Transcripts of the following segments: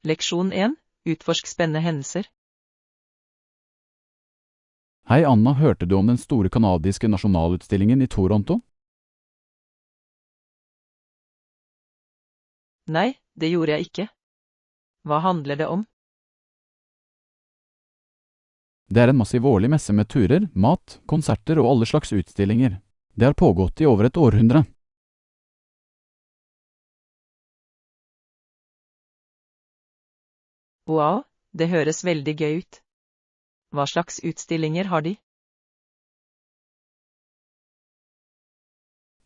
Leksjon 1. Utforsk spennende hendelser. Hei Anna, hørte du om den store kanadiske nasjonalutstillingen i Toronto? Nei, det gjorde jeg ikke. Hva handler det om? Det er en massiv årlig messe med turer, mat, konserter og alle slags utstillinger. Det har pågått i over et århundre. Wow, det høres veldig gøy ut. Hva slags utstillinger har de?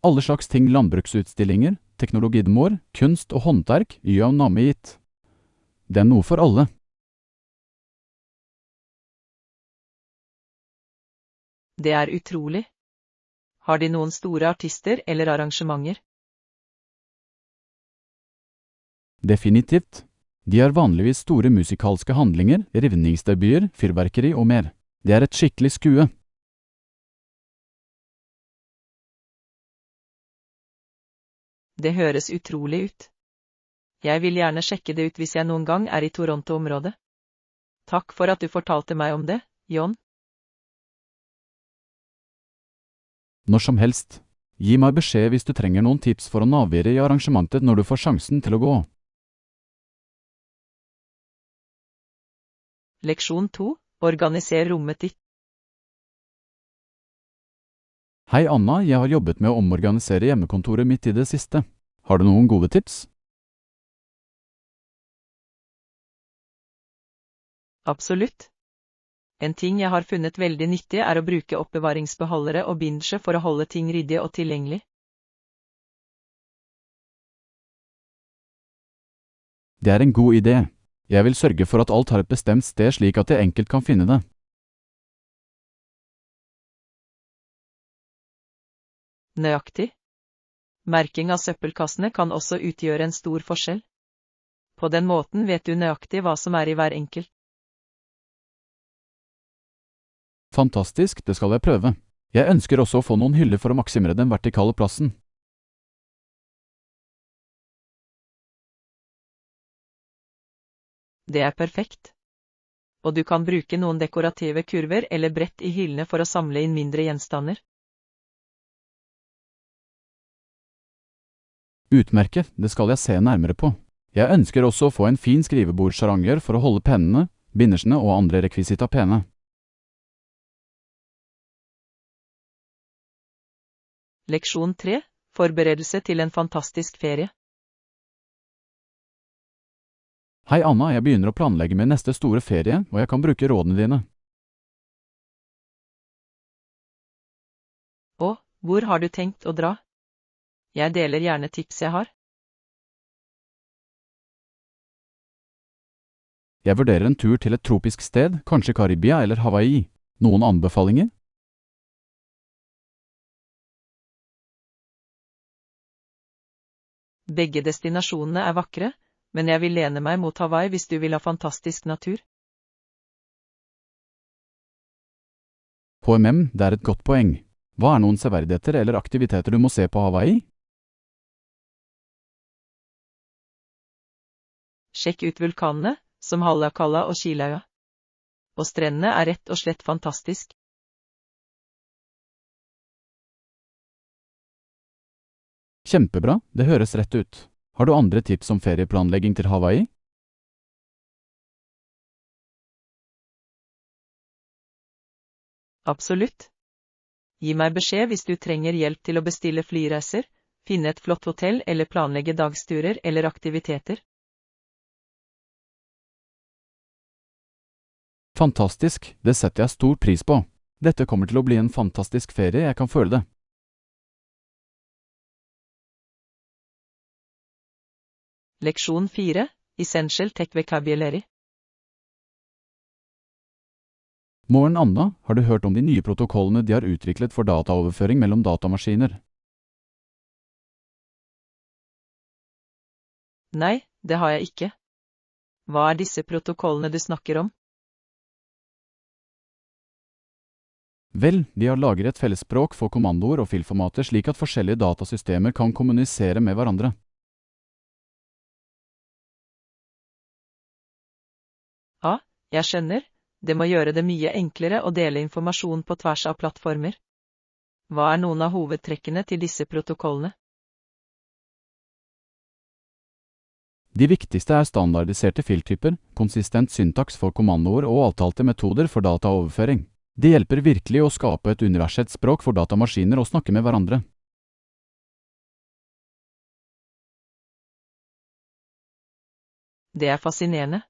Alle slags ting, landbruksutstillinger, teknologidemoer, kunst og håndverk, ja, navnet gitt. Det er noe for alle. Det er utrolig. Har de noen store artister eller arrangementer? Definitivt. De har vanligvis store musikalske handlinger, rivningsdebuter, fyrverkeri og mer. Det er et skikkelig skue. Det høres utrolig ut. Jeg vil gjerne sjekke det ut hvis jeg noen gang er i Toronto-området. Takk for at du fortalte meg om det, John. Når som helst. Gi meg beskjed hvis du trenger noen tips for å navigere i arrangementet når du får sjansen til å gå. Leksjon 2. Organiser rommet ditt. Hei Anna, jeg har jobbet med å omorganisere hjemmekontoret mitt i det siste. Har du noen gode tips? Absolutt. En ting jeg har funnet veldig nyttig er å bruke oppbevaringsbeholdere og bindsje for å holde ting ryddig og tilgjengelig. Det er en god idé. Jeg vil sørge for at alt har et bestemt sted slik at jeg enkelt kan finne det. Nøyaktig. Merking av søppelkassene kan også utgjøre en stor forskjell. På den måten vet du nøyaktig hva som er i hver enkelt. Fantastisk, det skal jeg prøve. Jeg ønsker også å få noen hyller for å maksimere den vertikale plassen. Det er perfekt. Og du kan bruke noen dekorative kurver eller brett i hyllene for å samle inn mindre gjenstander. Utmerket, det skal jeg se nærmere på. Jeg ønsker også å få en fin skrivebordsjaranger for å holde pennene, bindersene og andre rekvisita pene. Leksjon 3. Forberedelse til en fantastisk ferie. Hei Anna, jeg begynner å planlegge min neste store ferie, og jeg kan bruke rådene dine. Og, hvor har du tenkt å dra? Jeg deler gjerne tips jeg har. Jeg vurderer en tur til et tropisk sted, kanskje Karibia eller Hawaii. Noen anbefalinger? Begge destinasjonene er vakre, men jeg vil lene meg mot Hawaii hvis du vil ha fantastisk natur. Det er et godt poeng. Hva er noen severdigheter eller aktiviteter du må se på Hawaii? Sjekk ut vulkanene, som Haleakala og Kilauea. Og strendene er rett og slett fantastisk. Kjempebra, det høres rett ut. Har du andre tips om ferieplanlegging til Hawaii? Absolutt. Gi meg beskjed hvis du trenger hjelp til å bestille flyreiser, finne et flott hotell eller planlegge dagsturer eller aktiviteter. Fantastisk, det setter jeg stor pris på. Dette kommer til å bli en fantastisk ferie, jeg kan føle det. Leksjon 4. Essential Tech Vocabulary. Morgen Anna, har du hørt om de nye protokollene de har utviklet for dataoverføring mellom datamaskiner? Nei, det har jeg ikke. Hva er disse protokollene du snakker om? Vel, de har laget et felles språk for kommandoer og filformater slik at forskjellige datasystemer kan kommunisere med hverandre. Jeg skjønner, det må gjøre det mye enklere å dele informasjon på tvers av plattformer. Hva er noen av hovedtrekkene til disse protokollene? De viktigste er standardiserte filtyper, konsistent syntaks for kommandoer og avtalte metoder for dataoverføring. Det hjelper virkelig å skape et universelt språk for datamaskiner å snakke med hverandre. Det er fascinerende.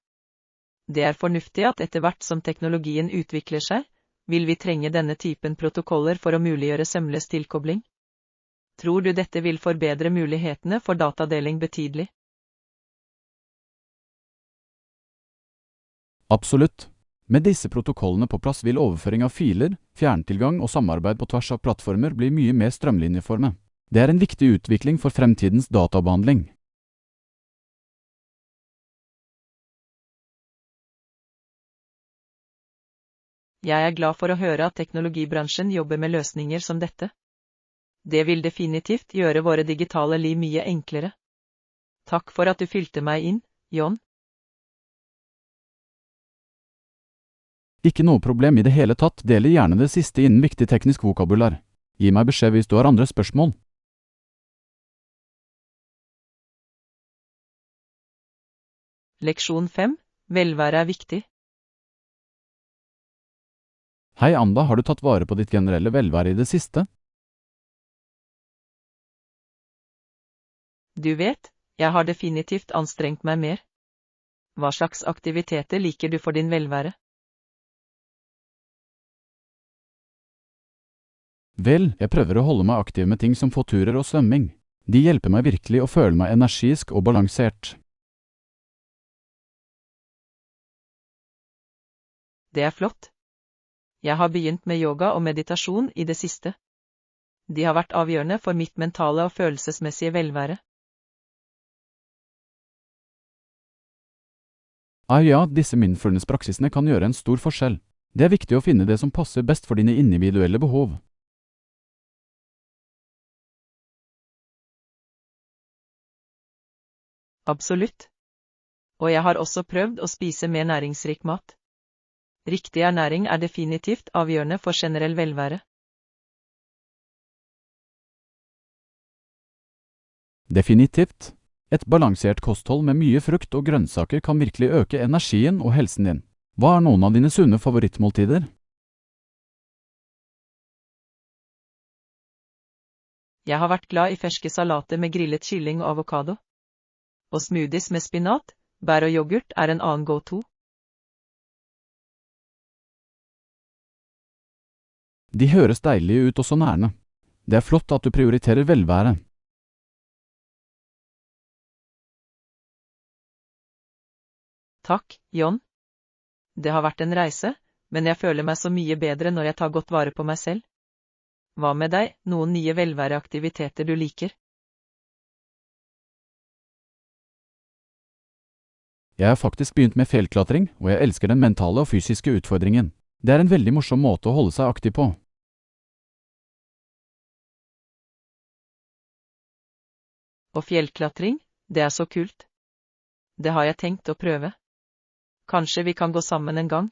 Det er fornuftig at etter hvert som teknologien utvikler seg, vil vi trenge denne typen protokoller for å muliggjøre sømløs tilkobling. Tror du dette vil forbedre mulighetene for datadeling betydelig? Absolutt. Med disse protokollene på plass vil overføring av filer, fjerntilgang og samarbeid på tvers av plattformer bli mye mer strømlinjeformet. Det er en viktig utvikling for fremtidens databehandling. Jeg er glad for å høre at teknologibransjen jobber med løsninger som dette. Det vil definitivt gjøre våre digitale liv mye enklere. Takk for at du fylte meg inn, John. Ikke noe problem i det hele tatt, deler gjerne det siste innen viktig teknisk vokabular. Gi meg beskjed hvis du har andre spørsmål. Leksjon 5. Velvære er viktig. Hei Anda, har du tatt vare på ditt generelle velvære i det siste? Du vet, jeg har definitivt anstrengt meg mer. Hva slags aktiviteter liker du for din velvære? Vel, jeg prøver å holde meg aktiv med ting som fotturer og svømming. De hjelper meg virkelig å føle meg energisk og balansert. Det er flott. Jeg har begynt med yoga og meditasjon i det siste. De har vært avgjørende for mitt mentale og følelsesmessige velvære. Ja, disse mindfulness-praksisene kan gjøre en stor forskjell. Det er viktig å finne det som passer best for dine individuelle behov. Absolutt. Og jeg har også prøvd å spise mer næringsrik mat. Riktig ernæring er definitivt avgjørende for generell velvære. Definitivt. Et balansert kosthold med mye frukt og grønnsaker kan virkelig øke energien og helsen din. Hva er noen av dine sunne favorittmåltider? Jeg har vært glad i ferske salater med grillet kylling og avokado. Og smoothies med spinat, bær og yoghurt er en annen go-to. De høres deilige ut og så nærende. Det er flott at du prioriterer velvære. Takk, John. Det har vært en reise, men jeg føler meg så mye bedre når jeg tar godt vare på meg selv. Hva med deg, noen nye velværeaktiviteter du liker? Jeg har faktisk begynt med fjellklatring, og jeg elsker den mentale og fysiske utfordringen. Det er en veldig morsom måte å holde seg aktiv på. Og fjellklatring, det er så kult. Det har jeg tenkt å prøve. Kanskje vi kan gå sammen en gang?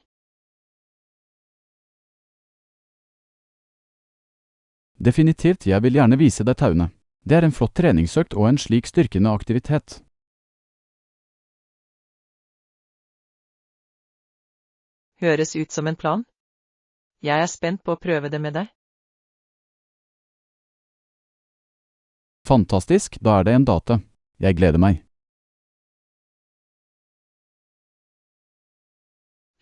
Definitivt, jeg vil gjerne vise deg tauene. Det er en flott treningsøkt og en slik styrkende aktivitet. Høres ut som en plan. Jeg er spent på å prøve det med deg. Fantastisk, da er det en date. Jeg gleder meg.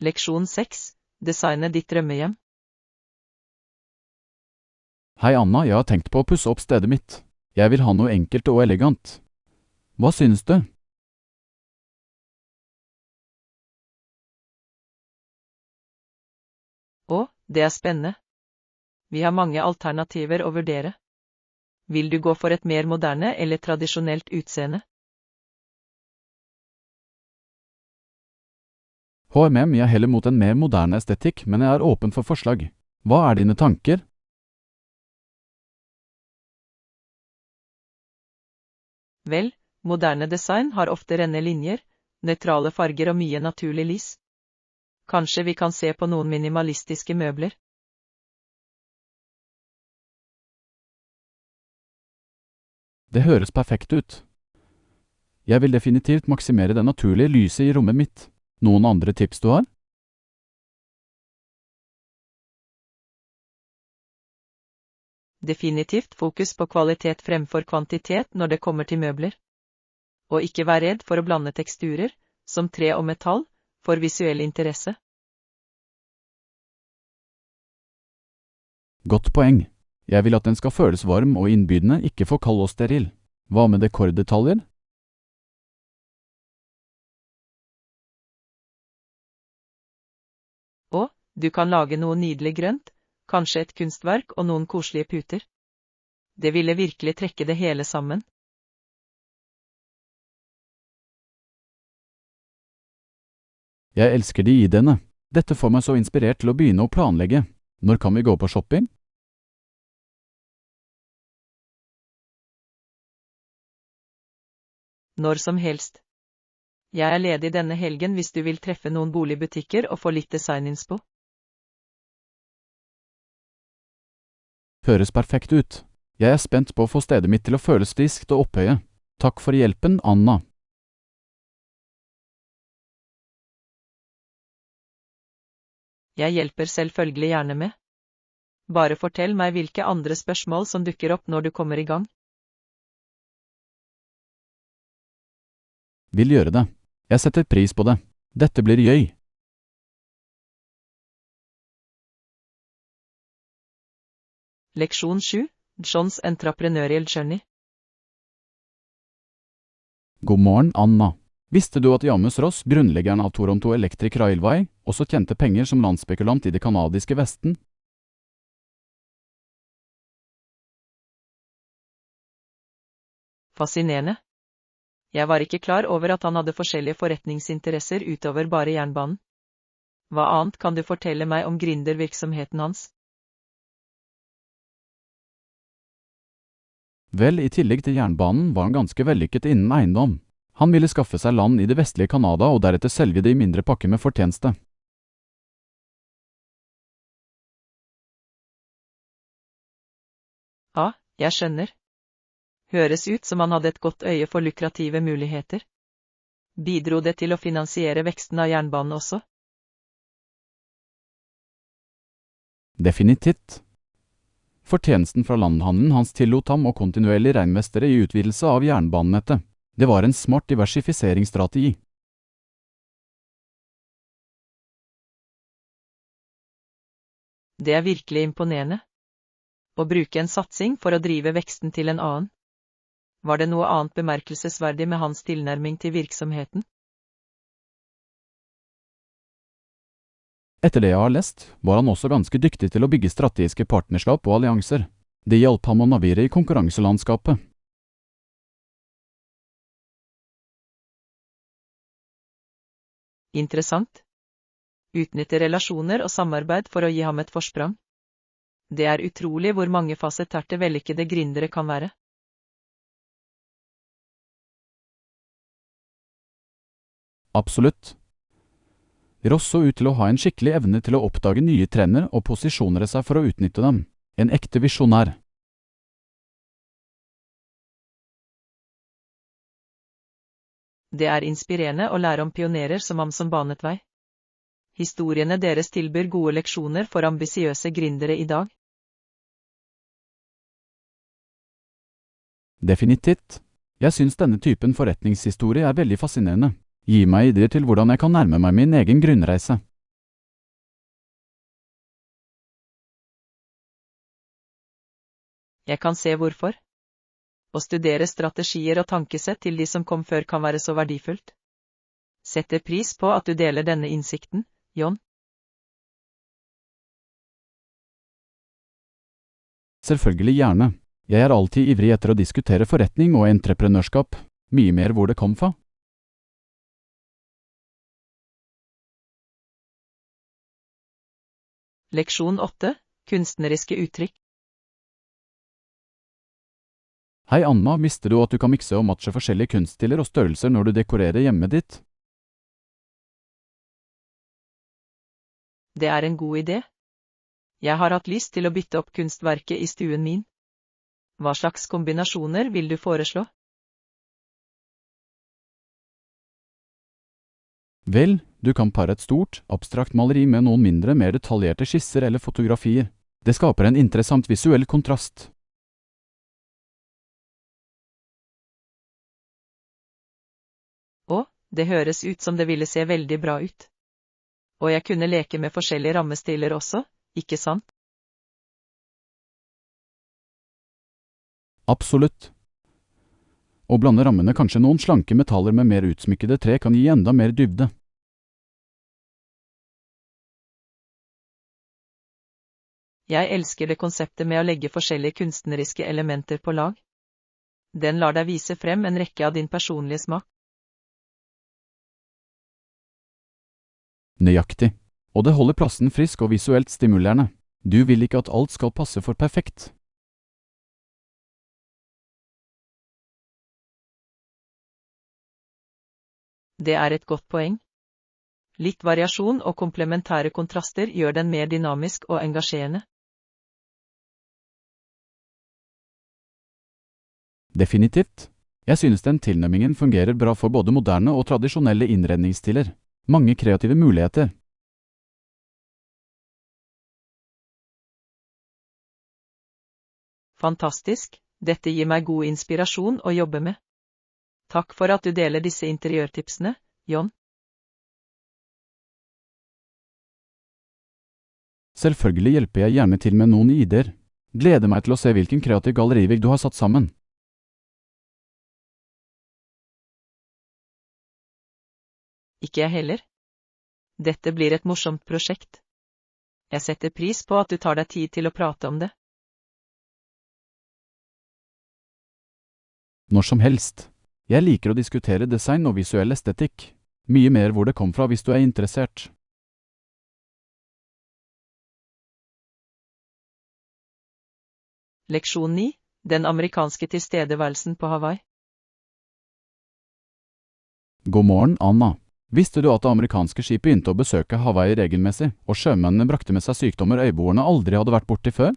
Leksjon 6. Designe ditt drømmehjem. Hei Anna, jeg har tenkt på å pusse opp stedet mitt. Jeg vil ha noe enkelt og elegant. Hva synes du? Å, det er spennende. Vi har mange alternativer å vurdere. Vil du gå for et mer moderne eller tradisjonelt utseende? Jeg heller mot en mer moderne estetikk, men jeg er åpen for forslag. Hva er dine tanker? Vel, moderne design har ofte rene linjer, nøytrale farger og mye naturlig lys. Kanskje vi kan se på noen minimalistiske møbler? Det høres perfekt ut. Jeg vil definitivt maksimere det naturlige lyset i rommet mitt. Noen andre tips du har? Definitivt fokus på kvalitet fremfor kvantitet når det kommer til møbler. Og ikke vær redd for å blande teksturer, som tre og metall, for visuell interesse. Godt poeng. Jeg vil at den skal føles varm og innbydende, ikke for kald og steril. Hva med dekorddetaljer? Og, du kan lage noe nydelig grønt, kanskje et kunstverk og noen koselige puter. Det ville virkelig trekke det hele sammen. Jeg elsker de ideene. Dette får meg så inspirert til å begynne å planlegge. Når kan vi gå på shopping? Når som helst. Jeg er ledig denne helgen hvis du vil treffe noen boligbutikker og få litt designinspo. Høres perfekt ut. Jeg er spent på å få stedet mitt til å føles friskt og opphøye. Takk for hjelpen, Anna. Jeg hjelper selvfølgelig gjerne med. Bare fortell meg hvilke andre spørsmål som dukker opp når du kommer i gang. Vil gjøre det. Jeg setter pris på det. Dette blir gøy. Leksjon 7. Johns Entrepreneurial Journey. God morgen, Anna. Visste du at James Ross, grunnleggeren av Toronto Electric Railway, også tjente penger som landsspekulant i det kanadiske Vesten? Fascinerende. Jeg var ikke klar over at han hadde forskjellige forretningsinteresser utover bare jernbanen. Hva annet kan du fortelle meg om gründervirksomheten hans? Vel, i tillegg til jernbanen var han ganske vellykket innen eiendom. Han ville skaffe seg land i det vestlige Kanada og deretter selge det i mindre pakker med fortjeneste. Ja, jeg skjønner. Høres ut som han hadde et godt øye for lukrative muligheter. Bidro det til å finansiere veksten av jernbanen også? Definitivt. Fortjenesten fra landhandelen hans tillot ham og kontinuerlig regnmestere i utvidelse av jernbanenettet. Det var en smart diversifiseringsstrategi. Det er virkelig imponerende. Å bruke en satsing for å drive veksten til en annen. Var det noe annet bemerkelsesverdig med hans tilnærming til virksomheten? Etter det jeg har lest, var han også ganske dyktig til å bygge strategiske partnerskap og allianser. Det hjalp ham å navigere i konkurranselandskapet. Interessant. Utnytte relasjoner og samarbeid for å gi ham et forsprang. Det er utrolig hvor mange fasetterte vellykkede gründere kan være. Absolutt. Ross så ut til å ha en skikkelig evne til å oppdage nye trender og posisjonere seg for å utnytte dem. En ekte visjonær. Det er inspirerende å lære om pionerer som ham som banet vei. Historiene deres tilbyr gode leksjoner for ambisiøse gründere i dag. Definitivt. Jeg syns denne typen forretningshistorie er veldig fascinerende. Gi meg ideer til hvordan jeg kan nærme meg min egen grunnreise. Jeg kan se hvorfor. Å studere strategier og tankesett til de som kom før kan være så verdifullt. Setter pris på at du deler denne innsikten, John. Selvfølgelig gjerne. Jeg er alltid ivrig etter å diskutere forretning og entreprenørskap. Mye mer hvor det kom fra. Leksjon 8. Kunstneriske uttrykk. Hei Anna, visste du at du kan mikse og matche forskjellige kunststiler og størrelser når du dekorerer hjemmet ditt? Det er en god idé. Jeg har hatt lyst til å bytte opp kunstverket i stuen min. Hva slags kombinasjoner vil du foreslå? Vel, du kan pare et stort, abstrakt maleri med noen mindre, mer detaljerte skisser eller fotografier. Det skaper en interessant visuell kontrast. Og, det høres ut som det ville se veldig bra ut. Og jeg kunne leke med forskjellige rammestiler også, ikke sant? Absolutt. Å blande rammene kanskje noen slanke metaller med mer utsmykkede tre kan gi enda mer dybde. Jeg elsker det konseptet med å legge forskjellige kunstneriske elementer på lag. Den lar deg vise frem en rekke av din personlige smak. Nøyaktig. Og det holder plassen frisk og visuelt stimulerende. Du vil ikke at alt skal passe for perfekt. Det er et godt poeng. Litt variasjon og komplementære kontraster gjør den mer dynamisk og engasjerende. Definitivt. Jeg synes den tilnærmingen fungerer bra for både moderne og tradisjonelle innredningsstiler. Mange kreative muligheter. Fantastisk, dette gir meg god inspirasjon å jobbe med. Takk for at du deler disse interiørtipsene, John. Selvfølgelig hjelper jeg gjerne til med noen ideer. Gleder meg til å se hvilken kreativ gallerivegg du har satt sammen. Ikke jeg heller. Dette blir et morsomt prosjekt. Jeg setter pris på at du tar deg tid til å prate om det. Når som helst. Jeg liker å diskutere design og visuell estetikk. Mye mer hvor det kom fra hvis du er interessert. Leksjon 9. Den amerikanske tilstedeværelsen på Hawaii. God morgen, Anna. Visste du at det amerikanske skip begynte å besøke Hawaii regelmessig, og sjømennene brakte med seg sykdommer øyboerne aldri hadde vært borti før?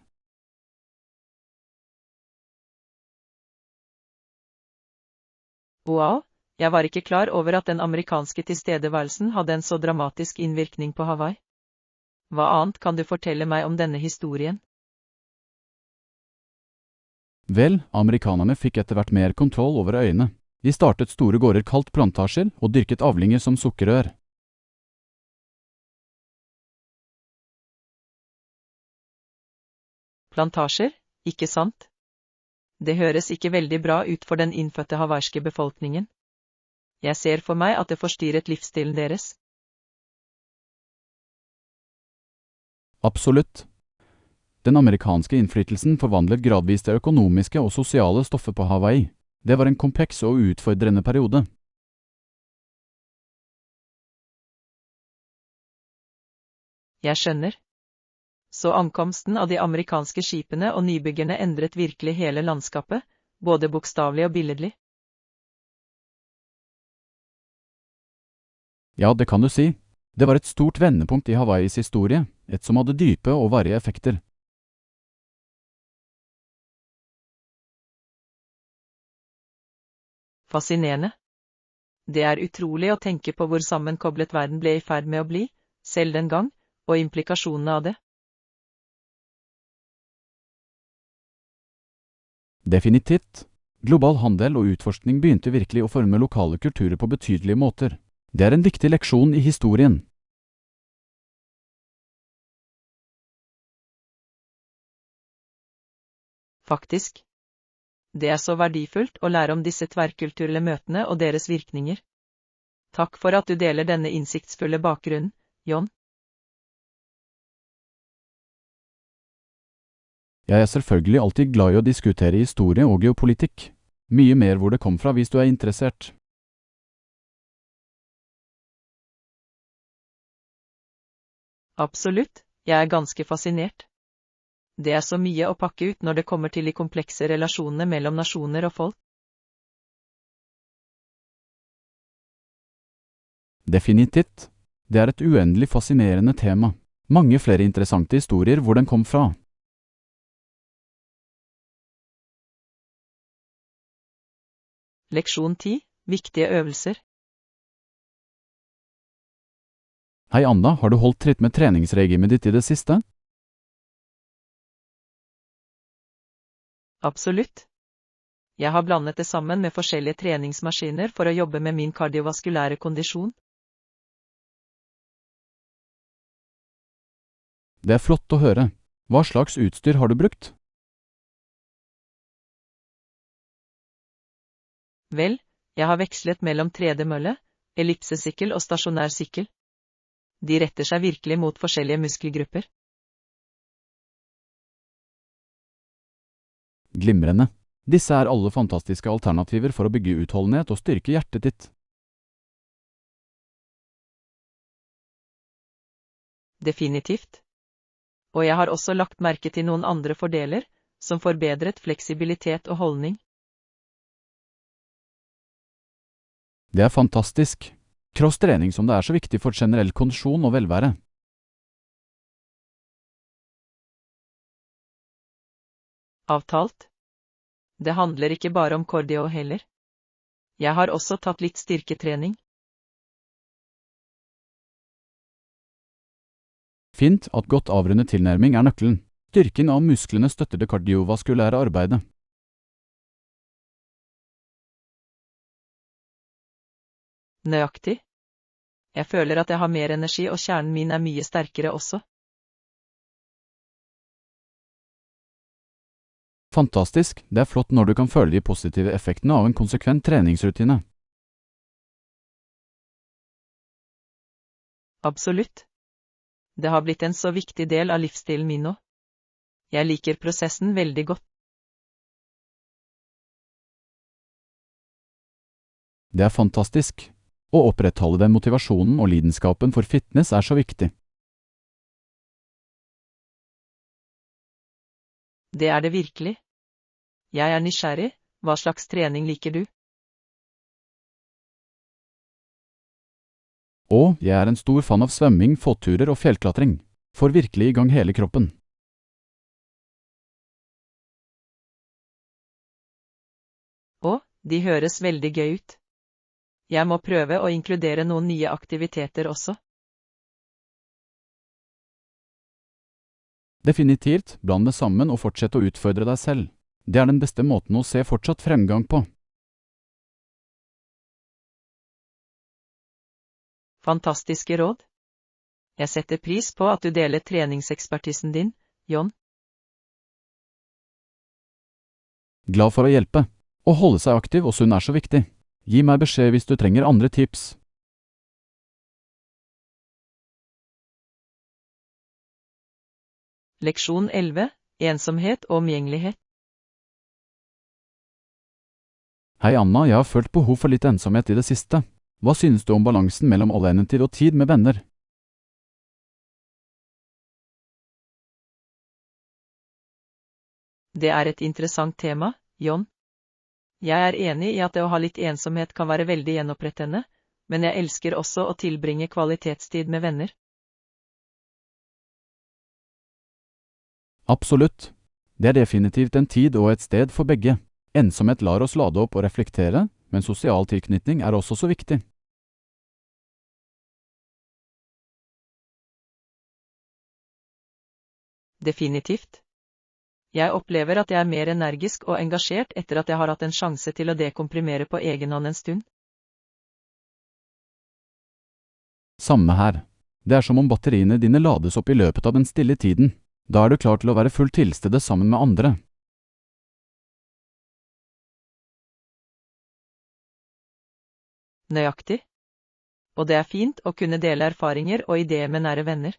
Wow, jeg var ikke klar over at den amerikanske tilstedeværelsen hadde en så dramatisk innvirkning på Hawaii. Hva annet kan du fortelle meg om denne historien? Vel, amerikanerne fikk etter hvert mer kontroll over øyene. De startet store gårder kalt plantasjer og dyrket avlinger som sukkerrør. Plantasjer, ikke sant? Det høres ikke veldig bra ut for den innfødte hawaiiske befolkningen. Jeg ser for meg at det forstyrret livsstilen deres. Absolutt. Den amerikanske innflytelsen forvandlet gradvis det økonomiske og sosiale stoffet på Hawaii. Det var en kompleks og utfordrende periode. Jeg skjønner. Så ankomsten av de amerikanske skipene og nybyggerne endret virkelig hele landskapet, både bokstavelig og billedlig. Ja, det kan du si. Det var et stort vendepunkt i Hawaiis historie, et som hadde dype og varige effekter. Fascinerende. Det er utrolig å tenke på hvor sammenkoblet verden ble i ferd med å bli, selv den gang, og implikasjonene av det. Definitivt. Global handel og utforskning begynte virkelig å forme lokale kulturer på betydelige måter. Det er en viktig leksjon i historien. Faktisk. Det er så verdifullt å lære om disse tverrkulturelle møtene og deres virkninger. Takk for at du deler denne innsiktsfulle bakgrunnen, John. Jeg er selvfølgelig alltid glad i å diskutere historie og geopolitikk. Mye mer hvor det kom fra hvis du er interessert. Absolutt, jeg er ganske fascinert. Det er så mye å pakke ut når det kommer til de komplekse relasjonene mellom nasjoner og folk. Definitivt. Det er et uendelig fascinerende tema. Mange flere interessante historier hvor den kom fra. Leksjon 10. Viktige øvelser. Hei Anna, har du holdt tritt med treningsregimet ditt i det siste? Absolutt. Jeg har blandet det sammen med forskjellige treningsmaskiner for å jobbe med min kardiovaskulære kondisjon. Det er flott å høre. Hva slags utstyr har du brukt? Vel, jeg har vekslet mellom tredemølle, ellipsesykkel og stasjonær sykkel. De retter seg virkelig mot forskjellige muskelgrupper. Glimrende. Disse er alle fantastiske alternativer for å bygge utholdenhet og styrke hjertet ditt. Definitivt. Og jeg har også lagt merke til noen andre fordeler, som forbedret fleksibilitet og holdning. Det er fantastisk. Crosstrening som det er så viktig for generell kondisjon og velvære. Avtalt. Det handler ikke bare om cardio heller. Jeg har også tatt litt styrketrening. Fint at godt avrundet tilnærming er nøkkelen. Styrken av musklene støtter det kardiovaskulære arbeidet. Nøyaktig. Jeg føler at jeg har mer energi og kjernen min er mye sterkere også. Fantastisk, det er flott når du kan føle de positive effektene av en konsekvent treningsrutine. Absolutt. Det har blitt en så viktig del av livsstilen min nå. Jeg liker prosessen veldig godt. Det er fantastisk. Å opprettholde den motivasjonen og lidenskapen for fitness er så viktig. Det er det virkelig. Jeg er nysgjerrig. Hva slags trening liker du? Og jeg er en stor fan av svømming, fotturer og fjellklatring. Får virkelig i gang hele kroppen. Å, de høres veldig gøy ut. Jeg må prøve å inkludere noen nye aktiviteter også. Definitivt, bland det sammen og fortsett å utfordre deg selv. Det er den beste måten å se fortsatt fremgang på. Fantastiske råd. Jeg setter pris på at du deler treningsekspertisen din, John. Glad for å hjelpe. Å holde seg aktiv og sunn er så viktig. Gi meg beskjed hvis du trenger andre tips. Leksjon 11. Ensomhet og omgjengelighet. Hei Anna, jeg har følt behov for litt ensomhet i det siste. Hva synes du om balansen mellom alenetid og tid med venner? Det er et interessant tema, John. Jeg er enig i at det å ha litt ensomhet kan være veldig gjenopprettende, men jeg elsker også å tilbringe kvalitetstid med venner. Absolutt. Det er definitivt en tid og et sted for begge. Ensomhet lar oss lade opp og reflektere, men sosial tilknytning er også så viktig. Definitivt. Jeg opplever at jeg er mer energisk og engasjert etter at jeg har hatt en sjanse til å dekomprimere på egen hånd en stund. Samme her. Det er som om batteriene dine lades opp i løpet av den stille tiden. Da er du klar til å være fullt til stede sammen med andre. Nøyaktig. Og det er fint å kunne dele erfaringer og ideer med nære venner.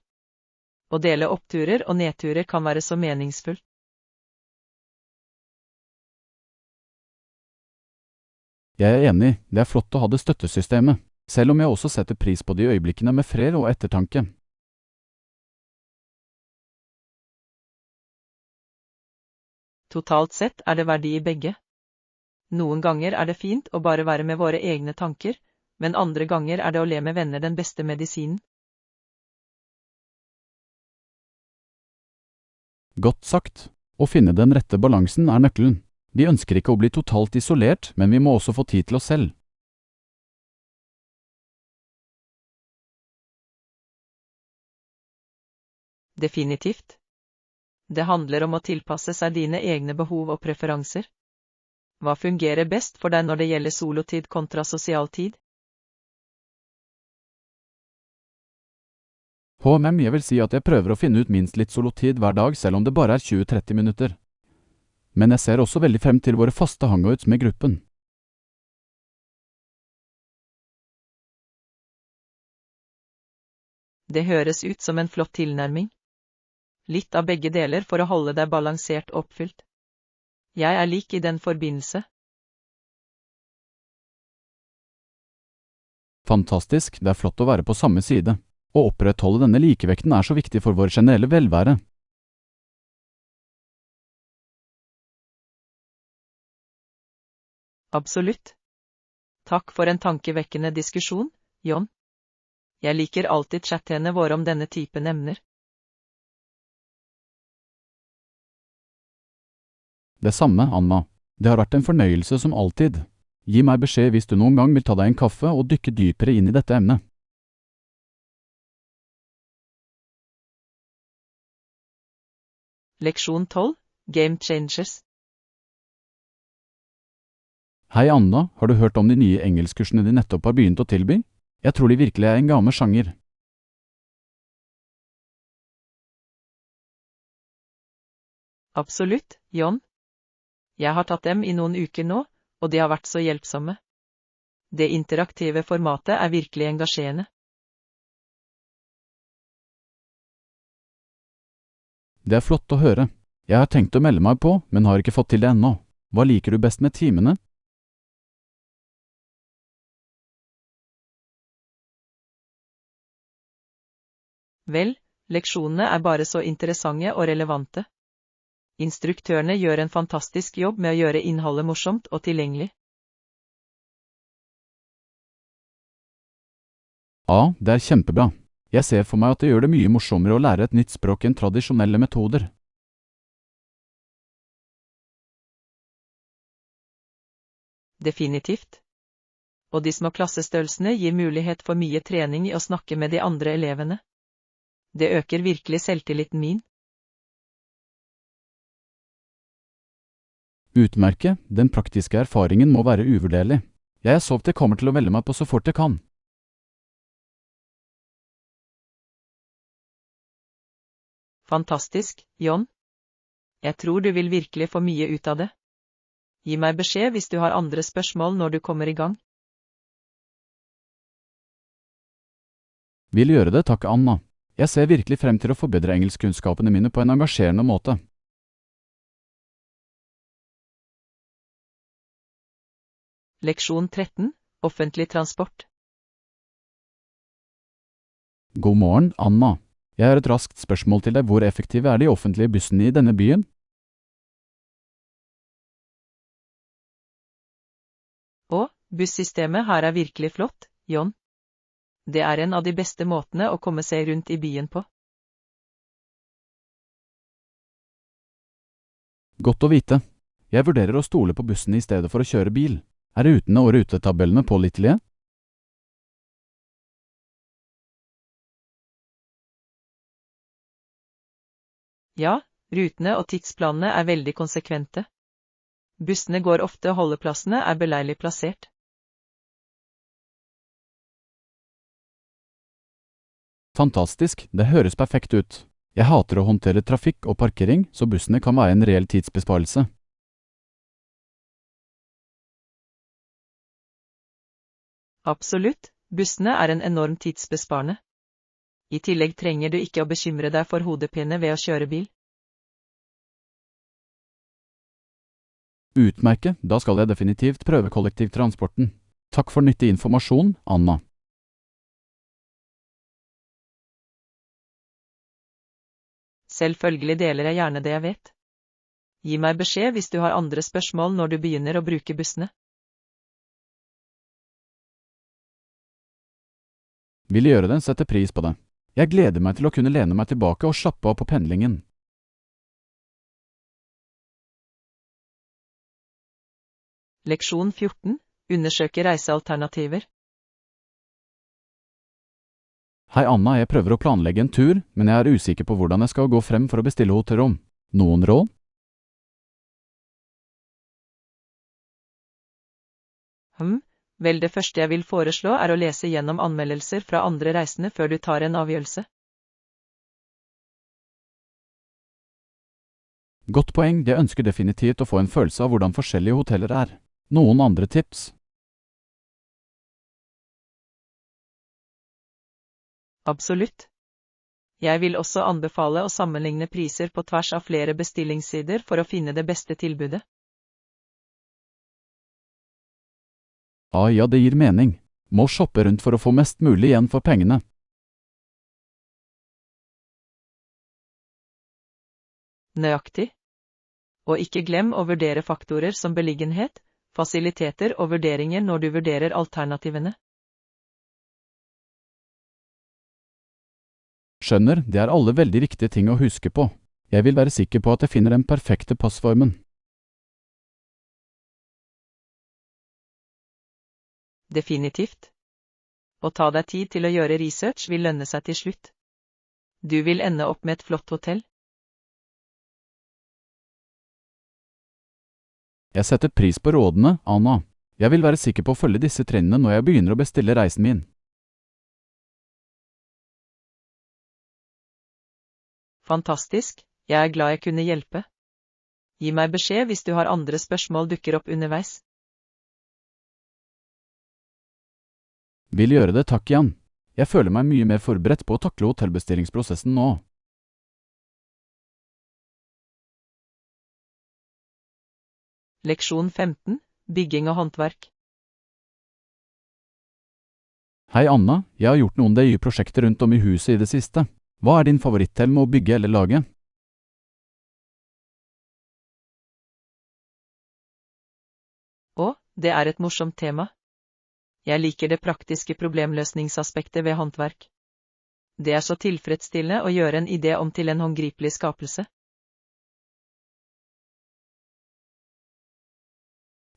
Å dele oppturer og nedturer kan være så meningsfullt. Jeg er enig, det er flott å ha det støttesystemet, selv om jeg også setter pris på de øyeblikkene med fred og ettertanke. Totalt sett er det verdi i begge. Noen ganger er det fint å bare være med våre egne tanker, men andre ganger er det å le med venner den beste medisinen. Godt sagt. Å finne den rette balansen er nøkkelen. Vi ønsker ikke å bli totalt isolert, men vi må også få tid til oss selv. Definitivt. Det handler om å tilpasse seg dine egne behov og preferanser. Hva fungerer best for deg når det gjelder solotid kontra sosial tid? Jeg vil si at jeg prøver å finne ut minst litt solotid hver dag, selv om det bare er 20-30 minutter. Men jeg ser også veldig frem til våre faste hangouts med gruppen. Det høres ut som en flott tilnærming. Litt av begge deler for å holde deg balansert og oppfylt. Jeg er lik i den forbindelse. Fantastisk, det er flott å være på samme side. Å opprettholde denne likevekten er så viktig for vår generelle velvære. Absolutt. Takk for en tankevekkende diskusjon, John. Jeg liker alltid chattene våre om denne typen emner. Det samme, Anna. Det har vært en fornøyelse som alltid. Gi meg beskjed hvis du noen gang vil ta deg en kaffe og dykke dypere inn i dette emnet. Leksjon 12. Game Changers. Hei Anna, har du hørt om de nye engelskkursene de nettopp har begynt å tilby? Jeg tror de virkelig er en gammel sjanger. Absolutt, John. Jeg har tatt dem i noen uker nå, og de har vært så hjelpsomme. Det interaktive formatet er virkelig engasjerende. Det er flott å høre. Jeg har tenkt å melde meg på, men har ikke fått til det ennå. Hva liker du best med timene? Vel, leksjonene er bare så interessante og relevante. Instruktørene gjør en fantastisk jobb med å gjøre innholdet morsomt og tilgjengelig. Ja, det er kjempebra. Jeg ser for meg at det gjør det mye morsommere å lære et nytt språk enn tradisjonelle metoder. Definitivt. Og de små klassestørrelsene gir mulighet for mye trening i å snakke med de andre elevene. Det øker virkelig selvtilliten min. Utmerket, den praktiske erfaringen må være uvurderlig. Jeg er solgt jeg kommer til å melde meg på så fort jeg kan. Fantastisk, John. Jeg tror du vil virkelig få mye ut av det. Gi meg beskjed hvis du har andre spørsmål når du kommer i gang. Vil gjøre det, takk Anna. Jeg ser virkelig frem til å forbedre engelskkunnskapene mine på en engasjerende måte. Leksjon 13. Offentlig transport. God morgen, Anna. Jeg har et raskt spørsmål til deg. Hvor effektive er de offentlige bussene i denne byen? Bussystemet her er virkelig flott, John. Det er en av de beste måtene å komme seg rundt i byen på. Godt å vite. Jeg vurderer å stole på bussen i stedet for å kjøre bil. Er rutene og rutetabellene pålitelige? Ja, rutene og tidsplanene er veldig konsekvente. Bussene går ofte og holdeplassene er beleilig plassert. Fantastisk, det høres perfekt ut. Jeg hater å håndtere trafikk og parkering, så bussene kan være en reell tidsbesparelse. Absolutt, bussene er en enorm tidsbesparende. I tillegg trenger du ikke å bekymre deg for hodepine ved å kjøre bil. Utmerket, da skal jeg definitivt prøve kollektivtransporten. Takk for nyttig informasjon, Anna. Selvfølgelig deler jeg gjerne det jeg vet. Gi meg beskjed hvis du har andre spørsmål når du begynner å bruke bussene. Vil gjøre det, setter pris på det. Jeg gleder meg til å kunne lene meg tilbake og slappe av på pendlingen. Leksjon 14. Undersøke reisealternativer. Hei Anna, jeg prøver å planlegge en tur, men jeg er usikker på hvordan jeg skal gå frem for å bestille hotellrom. Noen råd? Vel, det første jeg vil foreslå er å lese gjennom anmeldelser fra andre reisende før du tar en avgjørelse. Godt poeng, jeg ønsker definitivt å få en følelse av hvordan forskjellige hoteller er. Noen andre tips? Absolutt. Jeg vil også anbefale å sammenligne priser på tvers av flere bestillingssider for å finne det beste tilbudet. Ja, det gir mening. Må shoppe rundt for å få mest mulig igjen for pengene. Nøyaktig. Og ikke glem å vurdere faktorer som beliggenhet, fasiliteter og vurderinger når du vurderer alternativene. Skjønner, det er alle veldig viktige ting å huske på. Jeg vil være sikker på at jeg finner den perfekte passformen. Definitivt. Å ta deg tid til å gjøre research vil lønne seg til slutt. Du vil ende opp med et flott hotell. Jeg setter pris på rådene, Anna. Jeg vil være sikker på å følge disse trinnene når jeg begynner å bestille reisen min. Fantastisk, jeg er glad jeg kunne hjelpe. Gi meg beskjed hvis du har andre spørsmål dukker opp underveis. Vil gjøre det, takk Jan. Jeg føler meg mye mer forberedt på å takle hotellbestillingsprosessen nå. Leksjon 15. Bygging og håndverk. Hei Anna, jeg har gjort noen DIY-prosjekter rundt om i huset i det siste. Hva er din favorittell med å bygge eller lage? Å, det er et morsomt tema. Jeg liker det praktiske problemløsningsaspektet ved håndverk. Det er så tilfredsstillende å gjøre en idé om til en håndgripelig skapelse.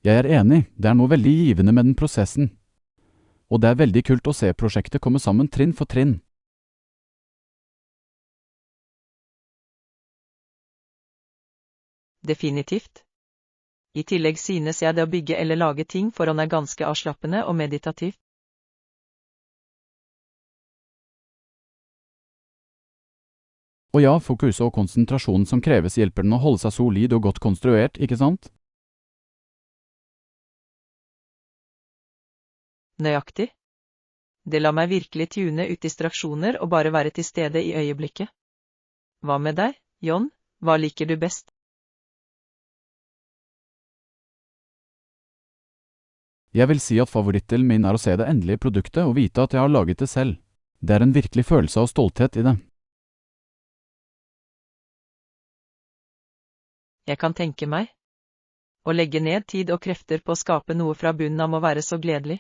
Jeg er enig, det er noe veldig givende med den prosessen. Og det er veldig kult å se prosjektet komme sammen trinn for trinn. Definitivt. I tillegg synes jeg det å bygge eller lage ting foran er ganske avslappende og meditativt. Og ja, fokuset og konsentrasjonen som kreves hjelper den å holde seg solid og godt konstruert, ikke sant? Nøyaktig. Det lar meg virkelig tune ut distraksjoner og bare være til stede i øyeblikket. Hva med deg, John? Hva liker du best? Jeg vil si at favorittdelen min er å se det endelige produktet og vite at jeg har laget det selv. Det er en virkelig følelse av stolthet i det. Jeg kan tenke meg. Å legge ned tid og krefter på å skape noe fra bunnen av må være så gledelig.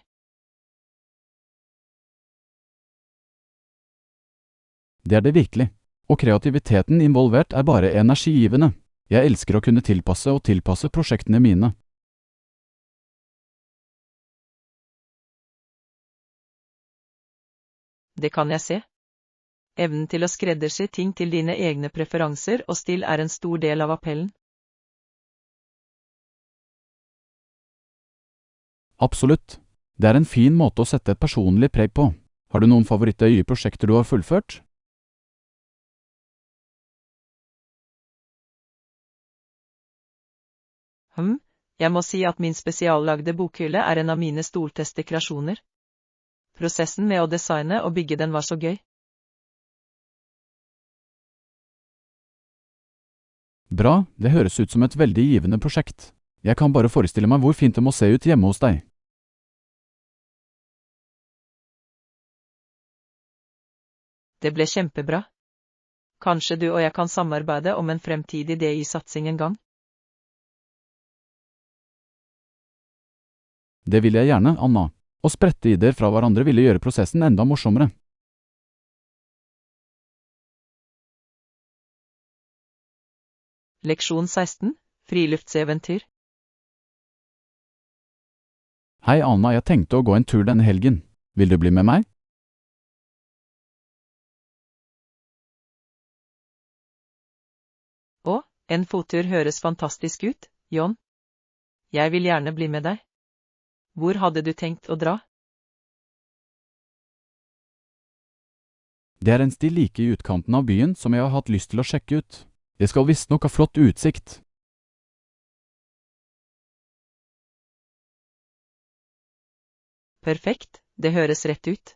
Det er det virkelig. Og kreativiteten involvert er bare energigivende. Jeg elsker å kunne tilpasse prosjektene mine. Det kan jeg se. Evnen til å skreddersy ting til dine egne preferanser og stil er en stor del av appellen. Absolutt. Det er en fin måte å sette et personlig preg på. Har du noen favorittøyeprosjekter du har fullført? Jeg må si at min spesiallagde bokhylle er en av mine stolteste kreasjoner. Prosessen med å designe og bygge den var så gøy. Bra, det høres ut som et veldig givende prosjekt. Jeg kan bare forestille meg hvor fint det må se ut hjemme hos deg. Det ble kjempebra. Kanskje du og jeg kan samarbeide om en fremtidig DI-satsing en gang? Det vil jeg gjerne, Anna. Og sprette ideer fra hverandre ville gjøre prosessen enda morsommere. Leksjon 16. Friluftseventyr. Hei Anna, jeg tenkte å gå en tur denne helgen. Vil du bli med meg? Å, en fottur høres fantastisk ut, John. Jeg vil gjerne bli med deg. Hvor hadde du tenkt å dra? Det er en sti like i utkanten av byen som jeg har hatt lyst til å sjekke ut. Det skal visstnok ha flott utsikt. Perfekt, det høres rett ut.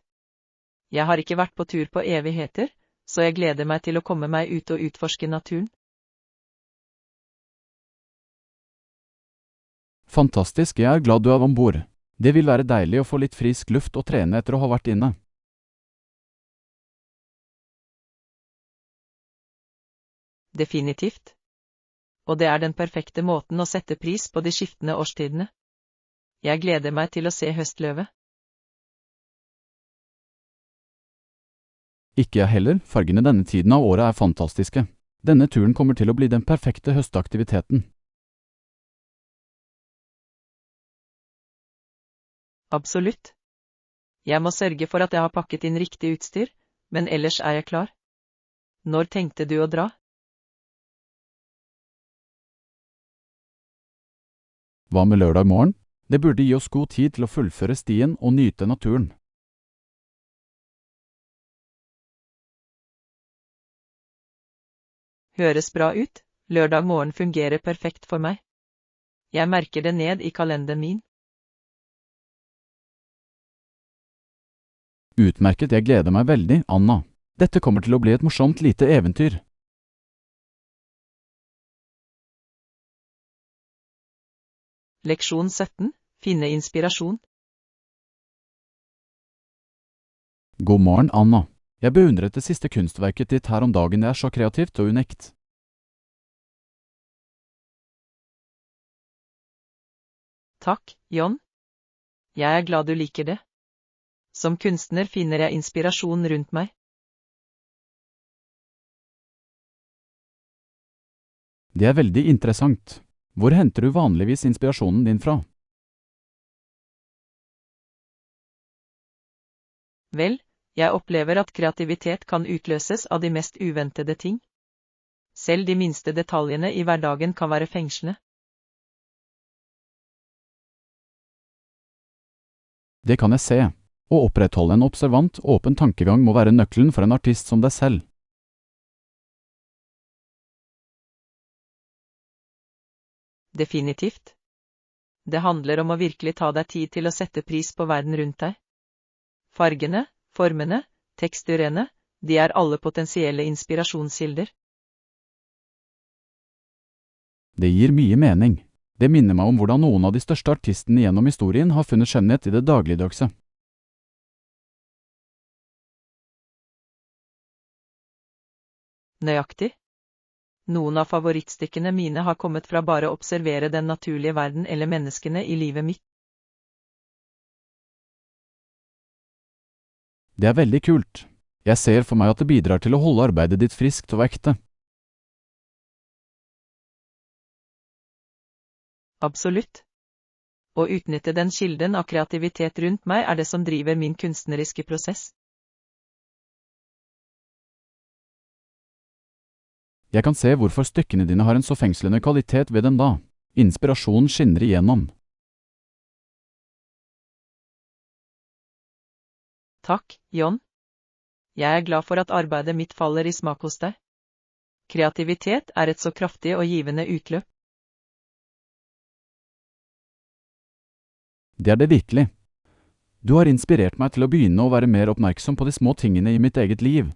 Jeg har ikke vært på tur på evigheter, så jeg gleder meg til å komme meg ut og utforske naturen. Fantastisk, jeg er glad du er om bord. Det vil være deilig å få litt frisk luft og trene etter å ha vært inne. Definitivt. Og det er den perfekte måten å sette pris på de skiftende årstidene. Jeg gleder meg til å se høstløvet. Ikke jeg heller, fargene denne tiden av året er fantastiske. Denne turen kommer til å bli den perfekte høstaktiviteten. Absolutt. Jeg må sørge for at jeg har pakket inn riktig utstyr, men ellers er jeg klar. Når tenkte du å dra? Hva med lørdag morgen? Det burde gi oss god tid til å fullføre stien og nyte naturen. Høres bra ut, lørdag morgen fungerer perfekt for meg. Jeg merker det ned i kalenderen min. Utmerket, jeg gleder meg veldig, Anna. Dette kommer til å bli et morsomt lite eventyr. Leksjon 17. Finne inspirasjon. God morgen, Anna. Jeg beundret det siste kunstverket ditt her om dagen, det er så kreativt og unikt. Takk, John. Jeg er glad du liker det. Som kunstner finner jeg inspirasjon rundt meg. Det er veldig interessant. Hvor henter du vanligvis inspirasjonen din fra? Vel, jeg opplever at kreativitet kan utløses av de mest uventede ting. Selv de minste detaljene i hverdagen kan være fengslende. Det kan jeg se. Å opprettholde en observant, åpen tankegang må være nøkkelen for en artist som deg selv. Definitivt. Det handler om å virkelig ta deg tid til å sette pris på verden rundt deg. Fargene, formene, teksturene, de er alle potensielle inspirasjonskilder. Det gir mye mening. Det minner meg om hvordan noen av de største artistene gjennom historien har funnet skjønnhet i det dagligdagse. Nøyaktig. Noen av favorittstykkene mine har kommet fra bare å observere den naturlige verden eller menneskene i livet mitt. Det er veldig kult. Jeg ser for meg at det bidrar til å holde arbeidet ditt friskt og ekte. Absolutt. Å utnytte den kilden av kreativitet rundt meg er det som driver min kunstneriske prosess. Jeg kan se hvorfor stykkene dine har en så fengslende kvalitet ved dem da. Inspirasjonen skinner igjennom. Takk, John. Jeg er glad for at arbeidet mitt faller i smak hos deg. Kreativitet er et så kraftig og givende utløp. Det er det virkelig. Du har inspirert meg til å begynne å være mer oppmerksom på de små tingene i mitt eget liv.